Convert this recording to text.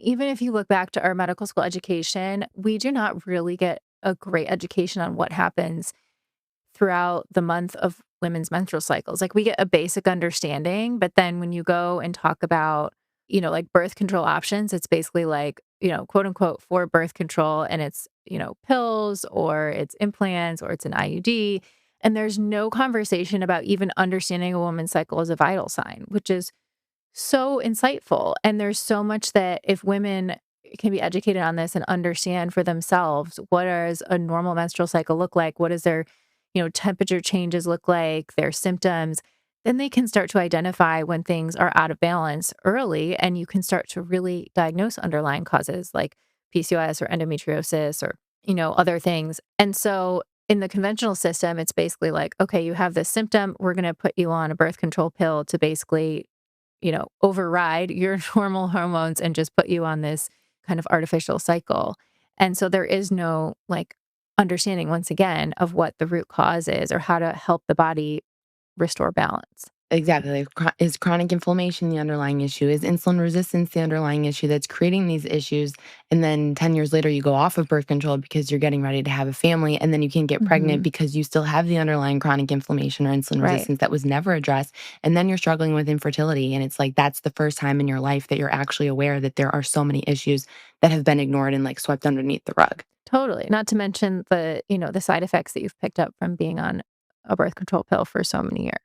even if you look back to our medical school education, we do not really get a great education on what happens throughout the month of women's menstrual cycles. Like we get a basic understanding, but then when you go and talk about, like birth control options, it's basically like, quote unquote for birth control and it's, pills or it's implants or it's an IUD. And there's no conversation about even understanding a woman's cycle as a vital sign, which is so insightful. And there's so much that if women can be educated on this and understand for themselves, what does a normal menstrual cycle look like? What does their, temperature changes look like, their symptoms? Then they can start to identify when things are out of balance early, and you can start to really diagnose underlying causes like PCOS or endometriosis or, other things. And so in the conventional system, it's basically like, okay, you have this symptom, we're going to put you on a birth control pill to basically override your normal hormones and just put you on this kind of artificial cycle. And so there is no like understanding once again of what the root cause is or how to help the body restore balance. Exactly. Like, is chronic inflammation the underlying issue? Is insulin resistance the underlying issue that's creating these issues? And then 10 years later, you go off of birth control because you're getting ready to have a family. And then you can't get pregnant Hmm. because you still have the underlying chronic inflammation or insulin Right. resistance that was never addressed. And then you're struggling with infertility. And it's like that's the first time in your life that you're actually aware that there are so many issues that have been ignored and like swept underneath the rug. Totally. Not to mention the, the side effects that you've picked up from being on a birth control pill for so many years.